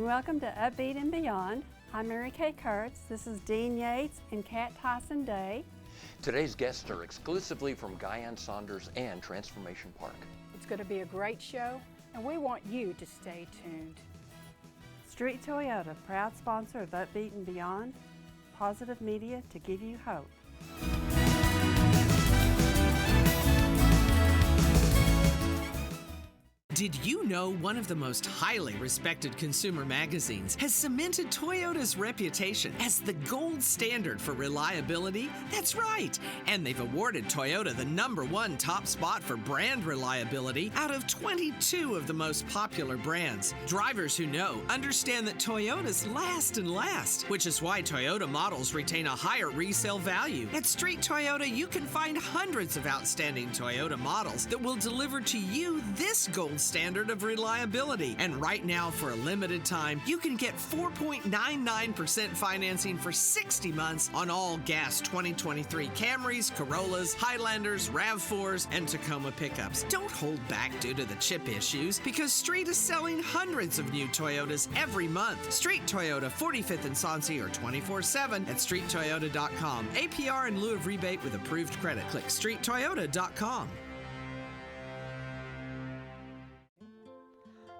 and welcome to UpBeat and Beyond. I'm Mary Kay Kuhrts. This is Dean Yates and Cat Tyson-Day. Today's guests are exclusively from Guyon Saunders and Transformation Park. It's going to be a great show, and we want you to stay tuned. Street Toyota, proud sponsor of UpBeat and Beyond. Positive media to give you hope. Did you know one of the most highly respected consumer magazines has cemented Toyota's reputation as the gold standard for reliability? That's right. And they've awarded Toyota the #1 top spot for brand reliability out of 22 of the most popular brands. Drivers who know understand that Toyotas last and last, which is why Toyota models retain a higher resale value. At Street Toyota, you can find hundreds of outstanding Toyota models that will deliver to you this gold standard of reliability. And right now, for a limited time, you can get 4.99% financing for 60 months on all gas 2023 Camrys, Corollas, Highlanders, RAV4s, and Tacoma pickups. Don't hold back due to the chip issues, because Street is selling hundreds of new Toyotas every month. Street Toyota, 45th and Soncy, or 24/7 at streettoyota.com. APR in lieu of rebate with approved credit. Click streettoyota.com.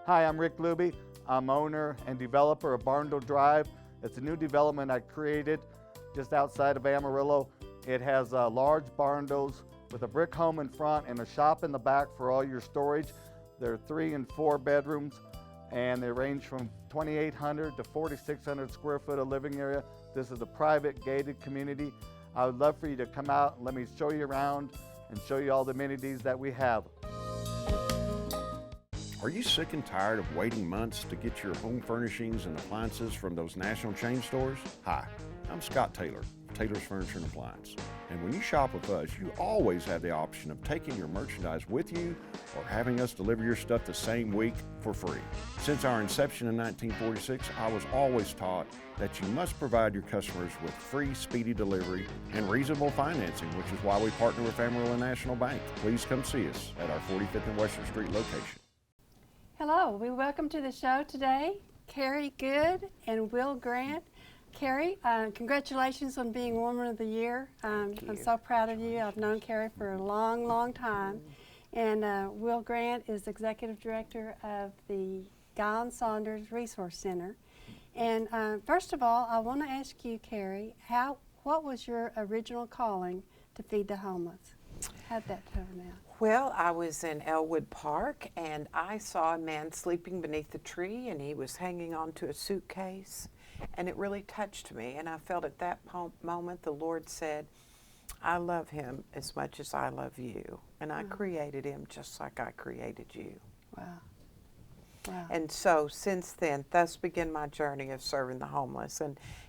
Hi, I'm Rick Luby. I'm owner and developer of Barndale Drive. It's a new development I created just outside of Amarillo. It has large barndos with a brick home in front and a shop in the back for all your storage. There are 3 and 4 bedrooms, and they range from 2,800 to 4,600 square foot of living area. This is a private gated community. I would love for you to come out and let me show you around and show you all the amenities that we have. Are you sick and tired of waiting months to get your home furnishings and appliances from those national chain stores? Hi, I'm Scott Taylor of Taylor's Furniture and Appliance. And when you shop with us, you always have the option of taking your merchandise with you or having us deliver your stuff the same week for free. Since our inception in 1946, I was always taught that you must provide your customers with free, speedy delivery and reasonable financing, which is why we partner with Amarillo National Bank. Please come see us at our 45th and Western Street location. Hello, we welcome to the show today Cari Good and Will Grant. Cari, congratulations on being Woman of the Year. I'm so proud of you. I've known Cari for a long, long time. And Will Grant is Executive Director of the Guyon Saunders Resource Center. And first of all, I want to ask you, Cari, what was your original calling to feed the homeless? How'd that turn out? Well, I was in Elwood Park, and I saw a man sleeping beneath a tree, and he was hanging onto a suitcase, and it really touched me. And I felt at that moment the Lord said, I love him as much as I love you, and I created him just like I created you. Wow. Wow. And so since then, thus began my journey of serving the homeless.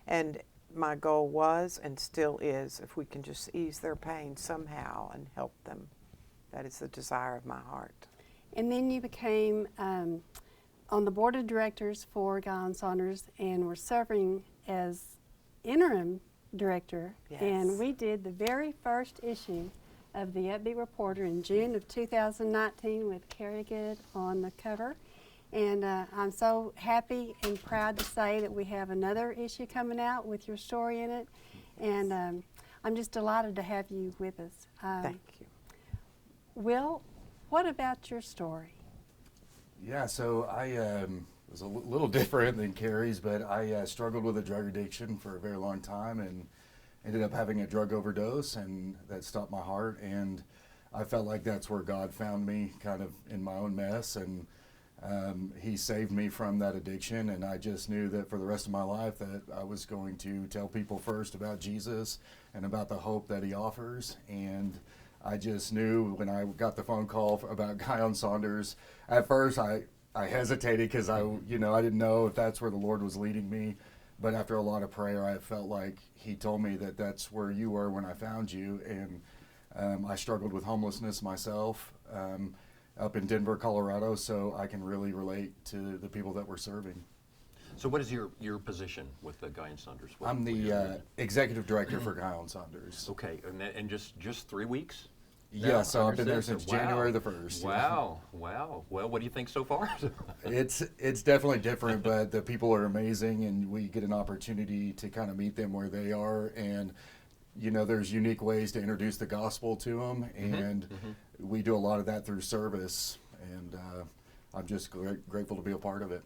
And my goal was and still is, if we can just ease their pain somehow and help them. That is the desire of my heart. And then you became on the board of directors for Guyon Saunders and were serving as interim director. Yes. And we did the very first issue of the UpBeat Reporter in June of 2019 with Cari Good on the cover. And I'm so happy and proud to say that we have another issue coming out with your story in it. And I'm just delighted to have you with us. Thank you. Will, what about your story? Yeah, so I was a little different than Cari's, but I struggled with a drug addiction for a very long time and ended up having a drug overdose, and that stopped my heart. And I felt like that's where God found me, kind of in my own mess, and he saved me from that addiction. And I just knew that for the rest of my life that I was going to tell people first about Jesus and about the hope that he offers. And I just knew when I got the phone call about Guyon Saunders, at first I hesitated because I didn't know if that's where the Lord was leading me. But after a lot of prayer, I felt like he told me that that's where you were when I found you. And I struggled with homelessness myself up in Denver, Colorado, so I can really relate to the people that we're serving. So what is your position with the Guyon Saunders? I'm the executive director for Guyon Saunders. Okay, and just 3 weeks? Yeah, so I've under been there citizen. since January the 1st. Wow, wow. Well, what do you think so far? It's definitely different, but the people are amazing, and we get an opportunity to kind of meet them where they are, and there's unique ways to introduce the gospel to them, and we do a lot of that through service, and I'm just grateful to be a part of it.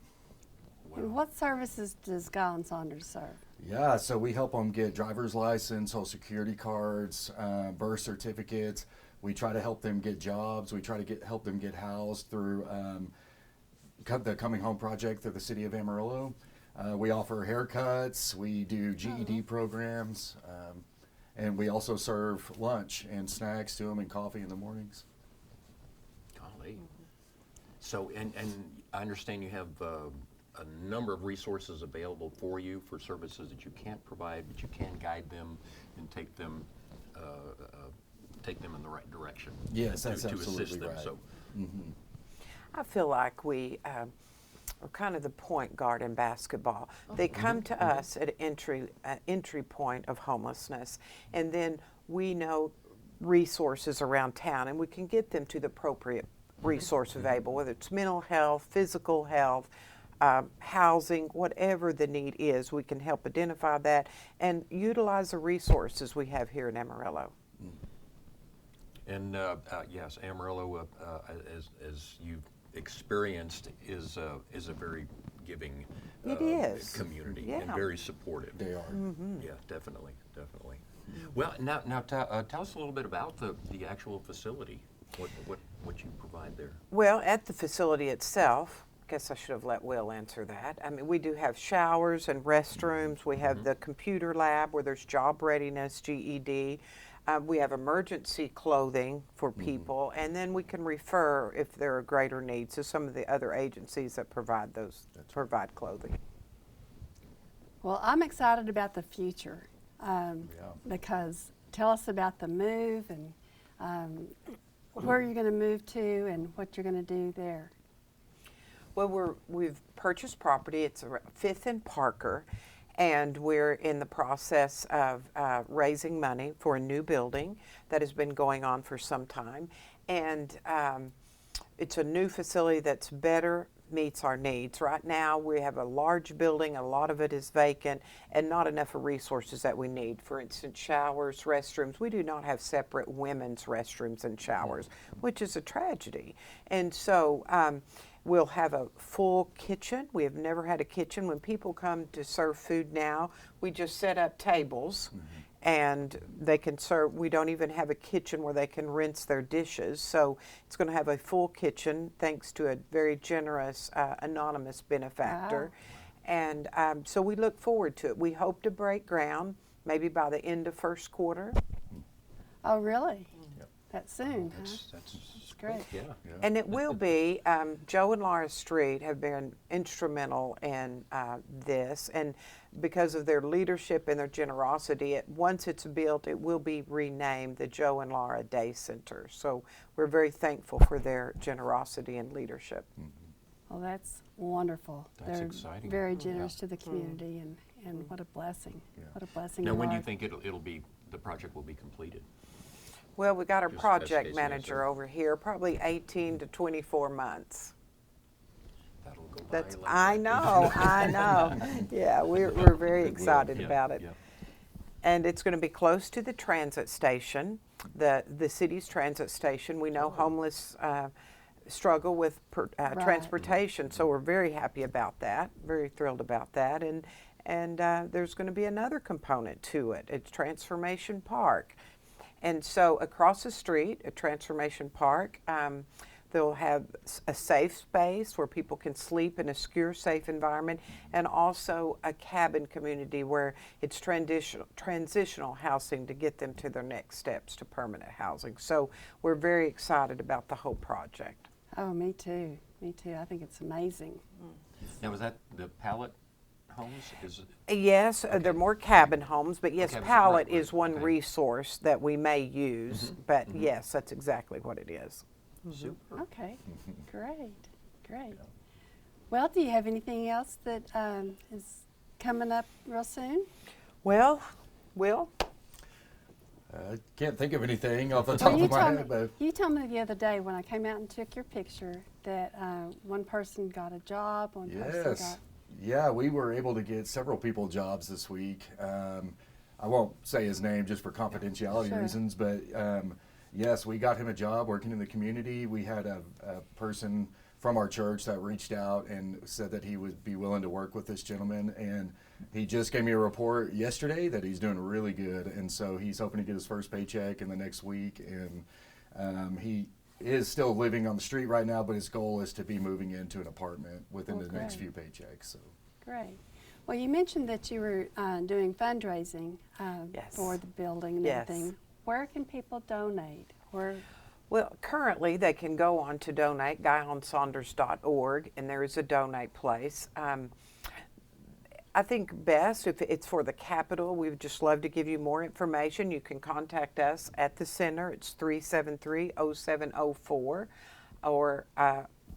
And what services does Guyon Saunders serve? Yeah, so we help them get driver's license, social security cards, birth certificates. We try to help them get jobs. We try to help them get housed through the Coming Home Project through the city of Amarillo. We offer haircuts. We do GED programs. And we also serve lunch and snacks to them and coffee in the mornings. Golly. So, and I understand you have a number of resources available for you for services that you can't provide, but you can guide them and take them in the right direction. Yes, that's to absolutely assist them. right. So, I feel like we are kind of the point guard in basketball. They come to us at entry point of homelessness, and then we know resources around town, and we can get them to the appropriate resource available, whether it's mental health, physical health, housing, whatever the need is. We can help identify that and utilize the resources we have here in Amarillo. and yes, Amarillo, as you've experienced, is a very giving It is. community Yeah. and very supportive. They are. Yeah, definitely. Well, now tell us a little bit about the actual facility. What you provide there. Well, at the facility itself, I guess I should have let Will answer that. I mean, we do have showers and restrooms. We have the computer lab where there's job readiness, GED. We have emergency clothing for people, and then we can refer if there are greater needs to some of the other agencies that provide provide clothing. Well, I'm excited about the future because tell us about the move and where you're going to move to and what you're going to do there. Well, we've purchased property. It's 5th and Parker, and we're in the process of raising money for a new building that has been going on for some time. And it's a new facility that's better meets our needs. Right now, we have a large building. A lot of it is vacant and not enough of resources that we need. For instance, showers, restrooms. We do not have separate women's restrooms and showers, which is a tragedy. And so we'll have a full kitchen. We have never had a kitchen. When people come to serve food now, we just set up tables and they can serve. We don't even have a kitchen where they can rinse their dishes. So it's going to have a full kitchen thanks to a very generous anonymous benefactor. Wow. And so we look forward to it. We hope to break ground maybe by the end of first quarter. Oh, really? That soon, huh? That's great. Yeah. And it will be, Joe and Laura Street have been instrumental in this, and because of their leadership and their generosity, once it's built, it will be renamed the Joe and Laura Day Center. So we're very thankful for their generosity and leadership. Well, that's wonderful. That's They're exciting. very generous to the community, and what a blessing. What a blessing. Now, of when do you life. think the project will be completed? Well, we got our Just project best case manager scenario. over here, probably 18 to 24 months. That'll go by That's, like I that. know, I know. Yeah, we're very excited Yeah, about it. yeah. And it's going to be close to the transit station, the city's transit station. We know homeless struggle with transportation, so we're very happy about that, very thrilled about that. And there's going to be another component to it. It's Transformation Park. And so across the street at Transformation Park, they'll have a safe space where people can sleep in a secure, safe environment, and also a cabin community where it's transitional housing to get them to their next steps to permanent housing. So we're very excited about the whole project. Oh, me too. Me too. I think it's amazing. Now, is that the pallet homes? Yes, they're more cabin homes, but yes, Cabins, pallet right, is one okay. resource that we may use, but yes, that's exactly what it is. Super. Okay. Great. Well, do you have anything else that is coming up real soon? Well, Will? I can't think of anything off the top of my head, but You told me the other day when I came out and took your picture that one person got a job, one person got... yes. Yeah, we were able to get several people jobs this week. I won't say his name just for confidentiality Sure. reasons, but yes, we got him a job working in the community. We had a person from our church that reached out and said that he would be willing to work with this gentleman, and he just gave me a report yesterday that he's doing really good, and so he's hoping to get his first paycheck in the next week, and he is still living on the street right now, but his goal is to be moving into an apartment within Well, the next great. few paychecks. So. Great. Well, you mentioned that you were doing fundraising Yes. for the building and Yes. everything. Where can people donate? Where? Well, currently they can go on to donate, GuyonSaunders.org, and there is a donate place. I think best if it's for the Capitol, we would just love to give you more information. You can contact us at the center. It's 373-0704, or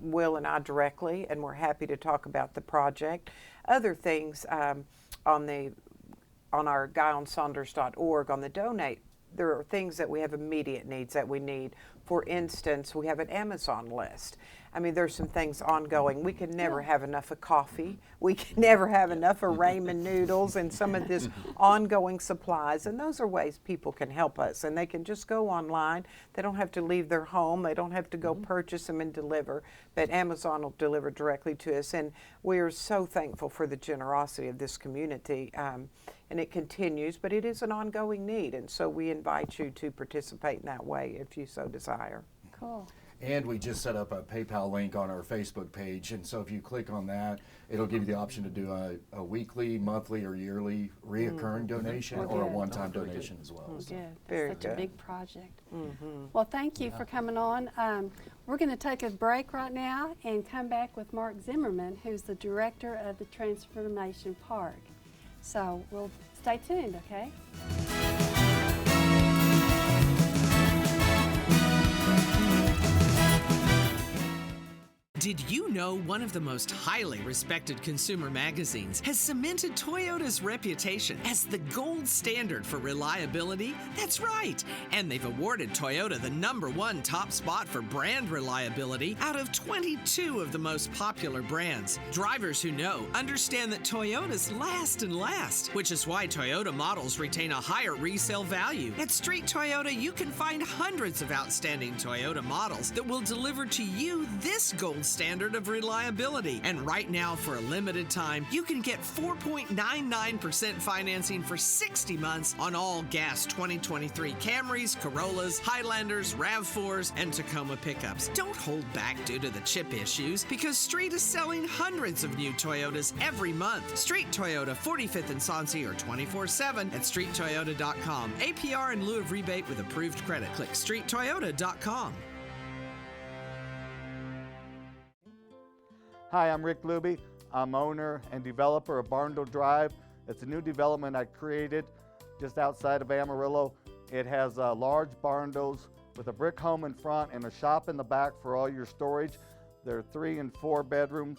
Will and I directly, and we're happy to talk about the project. Other things on our GuyonSaunders.org on the donate, there are things that we have immediate needs that we need. For instance, we have an Amazon list. I mean, there's some things ongoing. We can never have enough of coffee. We can never have enough of ramen noodles and some of this ongoing supplies. And those are ways people can help us. And they can just go online. They don't have to leave their home. They don't have to go purchase them and deliver. But Amazon will deliver directly to us. And we are so thankful for the generosity of this community. And it continues, but it is an ongoing need. And so we invite you to participate in that way if you so desire. Cool. And we just set up a PayPal link on our Facebook page, and so if you click on that, it'll give you the option to do a weekly, monthly, or yearly reoccurring donation Well, or a good. one-time donation as well. So. Good. Very That's such a good. big project. Well, thank you for coming on. We're going to take a break right now and come back with Mark Zimmerman, who's the director of the Transformation Park. So we'll stay tuned, okay? Did you know one of the most highly respected consumer magazines has cemented Toyota's reputation as the gold standard for reliability? That's right. And they've awarded Toyota the #1 top spot for brand reliability out of 22 of the most popular brands. Drivers who know understand that Toyotas last and last, which is why Toyota models retain a higher resale value. At Street Toyota, you can find hundreds of outstanding Toyota models that will deliver to you this gold standard of reliability. And right now, for a limited time, you can get 4.99% financing for 60 months on all gas 2023 Camrys, Corollas, Highlanders, RAV4s, and Tacoma pickups. Don't hold back due to the chip issues, because Street is selling hundreds of new Toyotas every month. Street Toyota, 45th and Sonsi, or 24/7 at streettoyota.com. APR in lieu of rebate with approved credit. Click streettoyota.com. Hi, I'm Rick Luby. I'm owner and developer of Barndale Drive. It's a new development I created just outside of Amarillo. It has large barndos with a brick home in front and a shop in the back for all your storage. There are 3 and 4 bedrooms,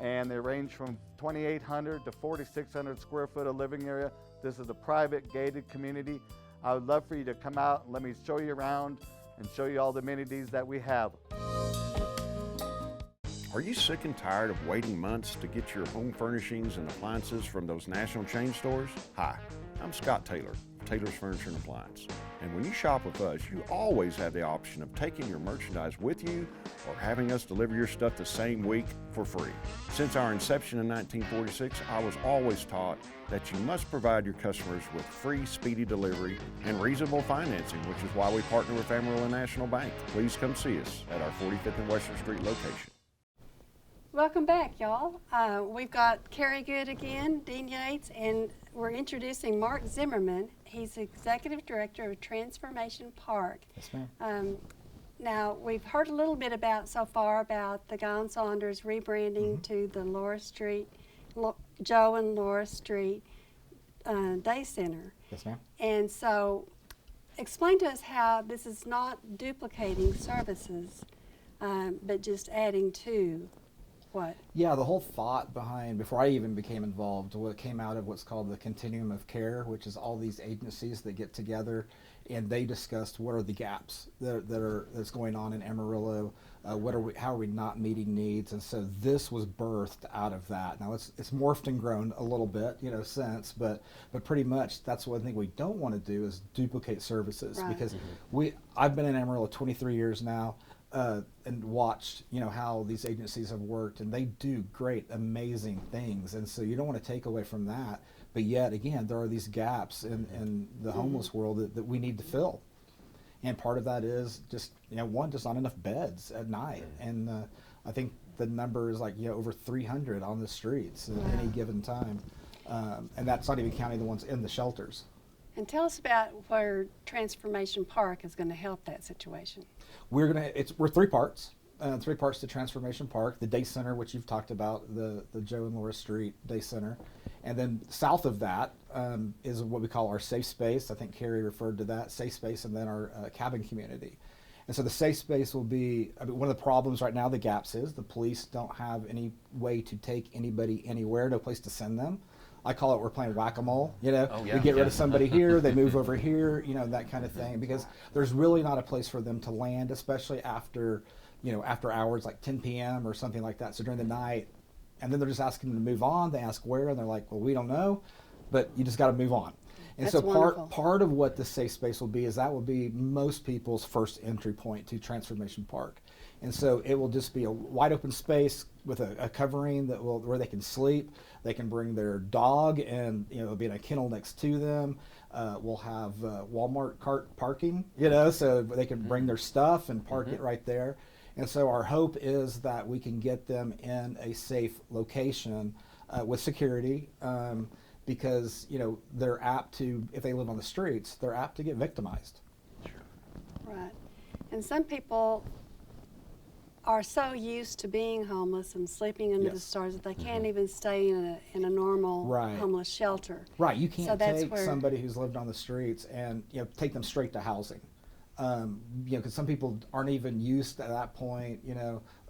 and they range from 2,800 to 4,600 square foot of living area. This is a private gated community. I would love for you to come out and let me show you around and show you all the amenities that we have. Are you sick and tired of waiting months to get your home furnishings and appliances from those national chain stores? Hi, I'm Scott Taylor of Taylor's Furniture and Appliance. And when you shop with us, you always have the option of taking your merchandise with you or having us deliver your stuff the same week for free. Since our inception in 1946, I was always taught that you must provide your customers with free, speedy delivery and reasonable financing, which is why we partner with Amarillo National Bank. Please come see us at our 45th and Western Street location. Welcome back, y'all. We've got Cari Good again, Dean Yates, and we're introducing Mark Zimmerman. He's Executive Director of Transformation Park. Yes, ma'am. Now, we've heard a little bit so far about the Guyon Saunders rebranding to the Laura Street, Joe and Laura Street Day Center. Yes, ma'am. And so, explain to us how this is not duplicating services, but just adding to what? Yeah, the whole thought behind, before I even became involved, what came out of what's called the continuum of care, which is all these agencies that get together and they discussed what are the gaps that's going on in Amarillo, how are we not meeting needs, and so this was birthed out of that. Now it's morphed and grown a little bit, since, but pretty much that's one thing we don't want to do is duplicate services, right. because I've been in Amarillo 23 years now. And watched, how these agencies have worked, and they do great, amazing things, and so you don't want to take away from that. But yet again, there are these gaps in the homeless world that we need to fill, and part of that is just just not enough beds at night, and I think the number is like over 300 on the streets at any given time, and that's not even counting the ones in the shelters. And tell us about where Transformation Park is going to help that situation. We're 3 parts. 3 parts to Transformation Park, the Day Center, which you've talked about, the Joe and Laura Street Day Center. And then south of that is what we call our safe space. I think Cari referred to that, safe space, and then our cabin community. And so the safe space will be, one of the problems right now, the gaps is the police don't have any way to take anybody anywhere, no place to send them. I call it we're playing whack-a-mole, we get rid of somebody here, they move over here, that kind of thing, because there's really not a place for them to land, especially after, after hours like 10 p.m. or something like that. So during the night, and then they're just asking them to move on. They ask where, and they're like, well, we don't know, but you just got to move on. And That's so wonderful. part of what the safe space will be is that will be most people's first entry point to Transformation Park. And so it will just be a wide open space with a covering where they can sleep. They can bring their dog, and it'll be in a kennel next to them. We'll have Walmart cart parking, so they can bring their stuff and park it right there. And so our hope is that we can get them in a safe location with security, because they're apt to, if they live on the streets, they're apt to get victimized. Right. And some people are so used to being homeless and sleeping under the stars that they can't even stay in a normal homeless shelter. Right. You can't that's take where somebody who's lived on the streets and take them straight to housing. Because some people aren't even used at that point,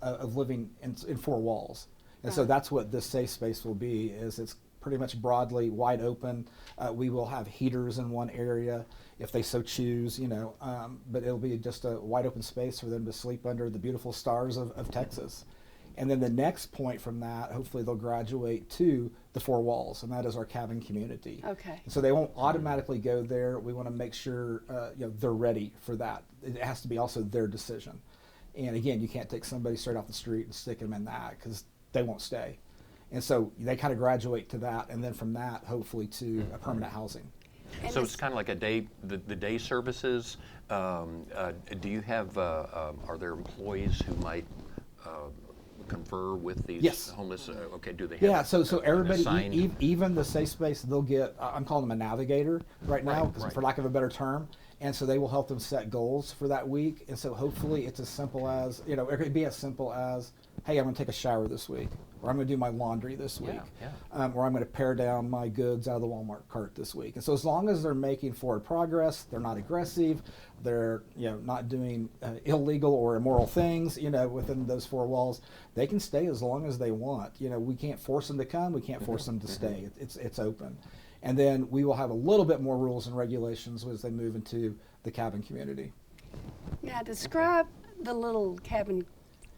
of living in 4 walls. And so that's what this safe space will be. Is it's pretty much broadly wide open. We will have heaters in one area if they so choose, but it'll be just a wide open space for them to sleep under the beautiful stars of Texas. And then the next point from that, hopefully they'll graduate to the 4 walls, and that is our cabin community. Okay. So they won't automatically go there. We want to make sure they're ready for that. It has to be also their decision. And again, you can't take somebody straight off the street and stick them in that because they won't stay. And so they kind of graduate to that, and then from that, hopefully to a permanent housing. And So it's kind of like a day, the day services. Do you have, are there employees who might confer with these homeless? Okay, do they have? Yeah, so everybody, assigned? even the safe space, they'll get, I'm calling them a navigator right now, for lack of a better term. And so they will help them set goals for that week. And so hopefully it's as simple as, it could be as simple as, hey, I'm going to take a shower this week, or I'm going to do my laundry this week, or I'm going to pare down my goods out of the Walmart cart this week. And so as long as they're making forward progress, they're not aggressive, they're not doing illegal or immoral things, within those 4 walls, they can stay as long as they want. We can't force them to come, we can't force them to stay. It's open. And then we will have a little bit more rules and regulations as they move into the cabin community. Now describe the little cabin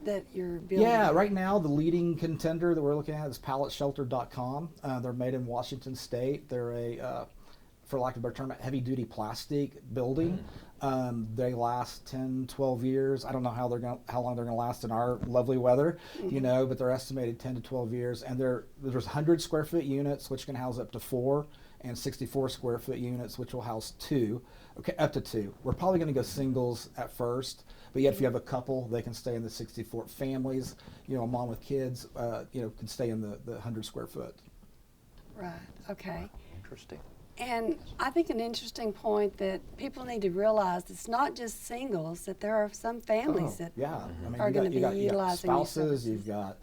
that you're building. Yeah, right now the leading contender that we're looking at is palletshelter.com. They're made in Washington State. They're a, for lack of a better term, a heavy-duty plastic building. They last 10, 12 years. I don't know how long they're going to last in our lovely weather, but they're estimated 10 to 12 years. And there's 100 square foot units, which can house up to 4, and 64 square foot units, which will house 2, up to 2. We're probably going to go singles at first, but yet if you have a couple, they can stay in the 64. Families, a mom with kids, can stay in the 100 square foot. Right, okay. Interesting. And I think an interesting point that people need to realize, it's not just singles, that there are some families that are going to be utilizing these spouses, services. you've got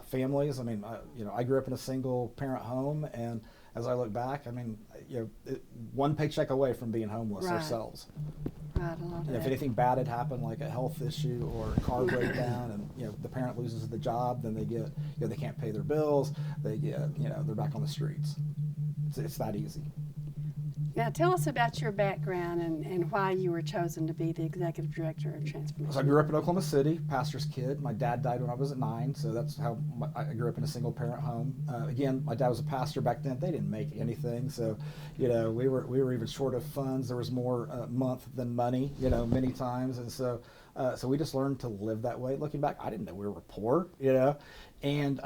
families. I mean, I grew up in a single parent home, and as I look back, one paycheck away from being homeless Right. ourselves. Right, I love If that. anything bad had happened, like a health issue or a car breakdown, and the parent loses the job, then they get they can't pay their bills. They get they're back on the streets. It's that easy. Now tell us about your background and why you were chosen to be the executive director of Transformation. So I grew up in Oklahoma City, pastor's kid. My dad died when I was 9, so that's how I grew up in a single parent home. Again, my dad was a pastor back then. They didn't make anything, so we were even short of funds. There was more month than money, many times, and so we just learned to live that way. Looking back, I didn't know we were poor, And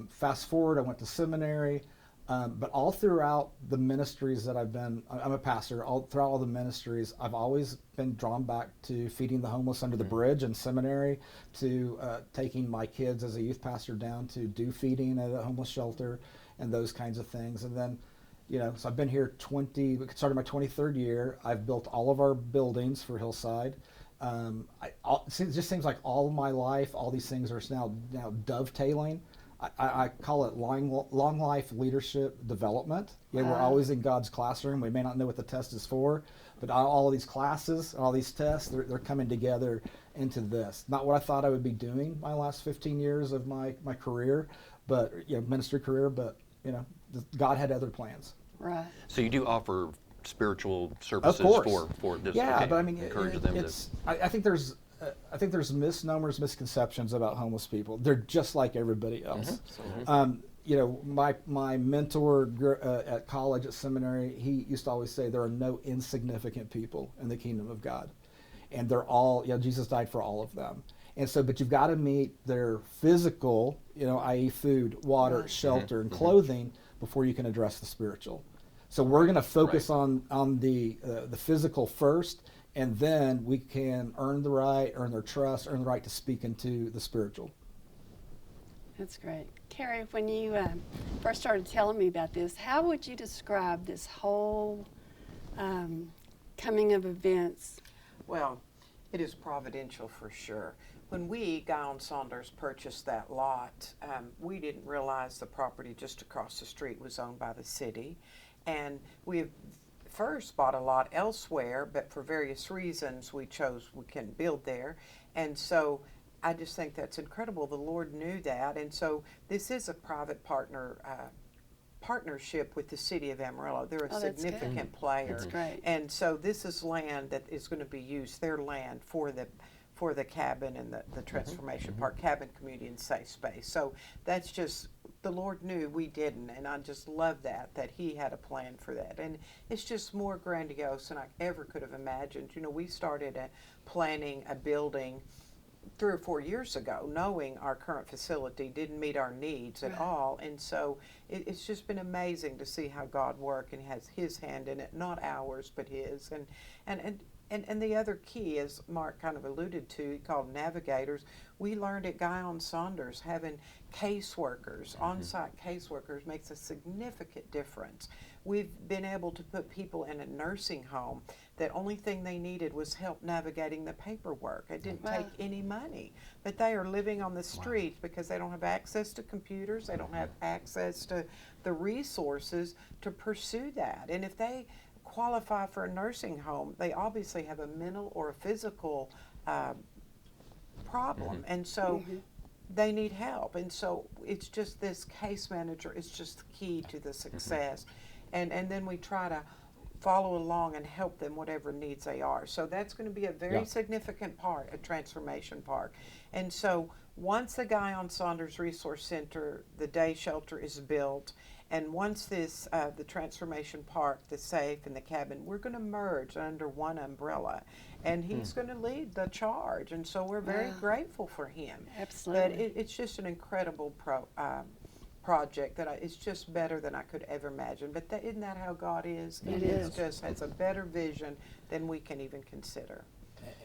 fast forward, I went to seminary. But all throughout the ministries that I've been, I'm a pastor, throughout all the ministries, I've always been drawn back to feeding the homeless under the bridge in seminary, to taking my kids as a youth pastor down to do feeding at a homeless shelter and those kinds of things. And then, so I've been here started my 23rd year. I've built all of our buildings for Hillside. It just seems like all of my life, all these things are now dovetailing. I call it long life leadership development. We're always in God's classroom. We may not know what the test is for, but all of these classes, all these tests, they're coming together into this. Not what I thought I would be doing my last 15 years of my career, but ministry career, but God had other plans. Right. So you do offer spiritual services Of course. for this. Yeah, okay. but I mean, encourage them I think there's misnomers, misconceptions about homeless people. They're just like everybody else. My mentor at college, at seminary, he used to always say there are no insignificant people in the kingdom of God, and they're all Jesus died for all of them. And so, but you've got to meet their physical, i.e., food, water, shelter, and clothing before you can address the spiritual. So we're going to focus on the physical first. And then we can earn their trust, earn the right to speak into the spiritual. That's great. Cari, when you first started telling me about this, how would you describe this whole coming of events? Well, it is providential for sure. When we, Guyon Saunders, purchased that lot, we didn't realize the property just across the street was owned by the city. And we first bought a lot elsewhere, but for various reasons we chose we couldn't build there. And so I just think that's incredible. The Lord knew that. And so this is a private partnership with the city of Amarillo. They're a significant player. That's great. And so this is land that is going to be used, their land, for the cabin and the Transformation Park, cabin, community, and safe space. So that's just, the Lord knew, we didn't, and I just love that He had a plan for that. And it's just more grandiose than I ever could have imagined. We started planning a building 3 or 4 years ago, knowing our current facility didn't meet our needs at all. And so it's just been amazing to see how God works and has His hand in it, not ours, but His. And the other key, as Mark kind of alluded to, he called navigators. We learned at Guyon Saunders having caseworkers, on-site caseworkers, makes a significant difference. We've been able to put people in a nursing home that only thing they needed was help navigating the paperwork. It didn't take any money, but they are living on the streets because they don't have access to computers, they don't have access to the resources to pursue that. And if they qualify for a nursing home, they obviously have a mental or a physical problem, and so they need help. And so it's just this case manager is just the key to the success. And then we try to follow along and help them whatever needs they are. So that's going to be a very significant part of Transformation Park. And so once the Guyon Saunders Resource Center, the day shelter is built, and once this, the Transformation Park, the safe, and the cabin, we're going to merge under one umbrella, and He's going to lead the charge. And so we're very grateful for Him. Absolutely. But it's just an incredible project that it's just better than I could ever imagine. But isn't that how God is? It He is. just has a better vision than we can even consider.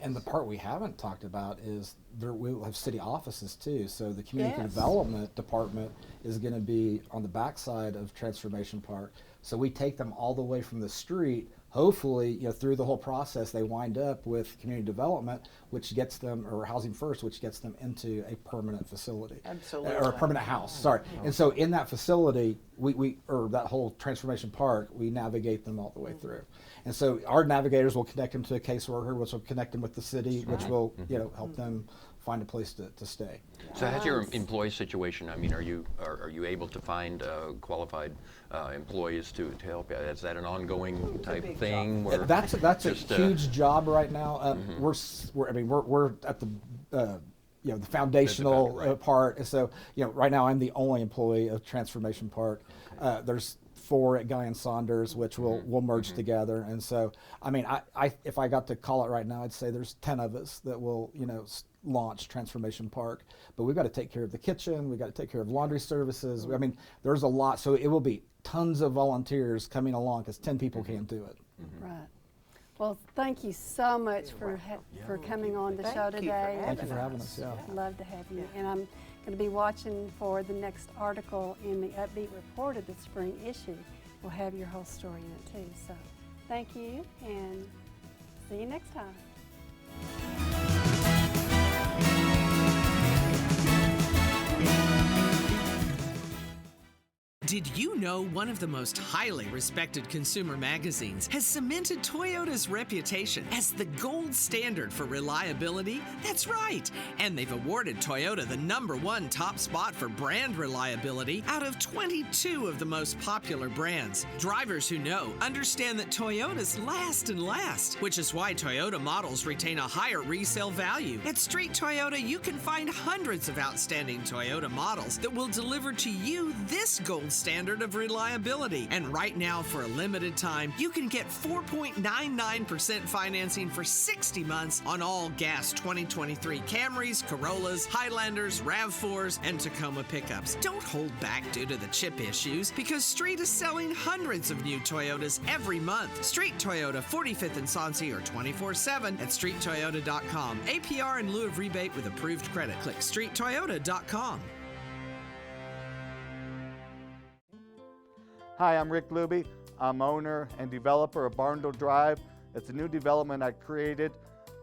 And the part we haven't talked about is we'll have city offices too. So the community Yes. development department is going to be on the backside of Transformation Park. So we take them all the way from the street. Hopefully, through the whole process, they wind up with community development, which gets them, or housing first, which gets them into a permanent facility. Absolutely. Or a permanent house, sorry. And so in that facility, or that whole transformation park, we navigate them all the way through. And so our navigators will connect them to a caseworker, which will connect them with the city, which will, help them find a place to stay. So how's your employee situation? I mean, are you able to find qualified employees to help? Is that an ongoing type thing? That's a huge job right now. We're at the the foundational part. And so right now I'm the only employee of Transformation Park. There's 4 at Guyon Saunders, which we'll merge together. And so, I mean, I if I got to call it right now, I'd say there's 10 of us that will, launch Transformation Park. But we've got to take care of the kitchen. We've got to take care of laundry services. I mean, there's a lot. So it will be tons of volunteers coming along because 10 people can't do it. Right. Well, thank you so much for coming on the show today. Thank you for having us. Yeah. I'd love to have you. And I'm going to be watching for the next article in the UpBeat report of the spring issue. We'll have your whole story in it too. So thank you and see you next time. Did you know one of the most highly respected consumer magazines has cemented Toyota's reputation as the gold standard for reliability? That's right. And they've awarded Toyota the #1 top spot for brand reliability out of 22 of the most popular brands. Drivers who know understand that Toyotas last and last, which is why Toyota models retain a higher resale value. At Street Toyota, you can find hundreds of outstanding Toyota models that will deliver to you this gold standard of reliability. And right now, for a limited time, you can get 4.99% financing for 60 months on all gas 2023 Camrys, Corollas, Highlanders, RAV4s, and Tacoma pickups. Don't hold back due to the chip issues because Street is selling hundreds of new Toyotas every month. Street Toyota, 45th and Soncy, or 24/7 at streettoyota.com. APR in lieu of rebate with approved credit. Click streettoyota.com. Hi, I'm Rick Luby. I'm owner and developer of Barndale Drive. It's a new development I created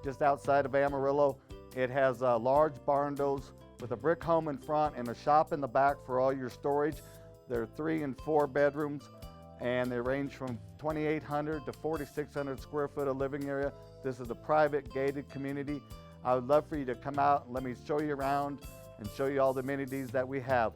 just outside of Amarillo. It has large barndos with a brick home in front and a shop in the back for all your storage. There are 3 and 4 bedrooms, and they range from 2,800 to 4,600 square foot of living area. This is a private gated community. I would love for you to come out and let me show you around and show you all the amenities that we have.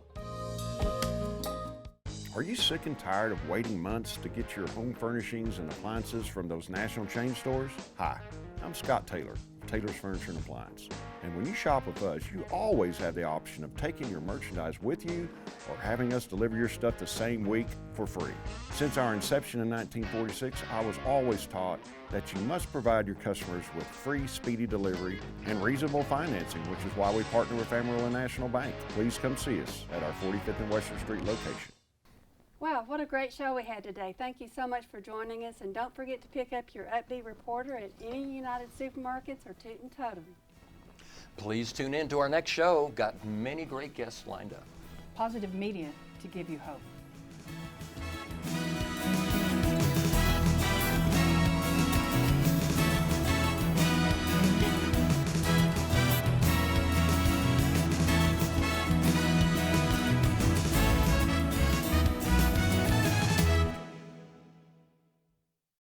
Are you sick and tired of waiting months to get your home furnishings and appliances from those national chain stores? Hi, I'm Scott Taylor of Taylor's Furniture and Appliance. And when you shop with us, you always have the option of taking your merchandise with you or having us deliver your stuff the same week for free. Since our inception in 1946, I was always taught that you must provide your customers with free, speedy delivery and reasonable financing, which is why we partner with Amarillo National Bank. Please come see us at our 45th and Western Street location. Wow, what a great show we had today. Thank you so much for joining us. And don't forget to pick up your UpBeat reporter at any United supermarkets or Toot and Totem. Please tune in to our next show. Got many great guests lined up. Positive media to give you hope.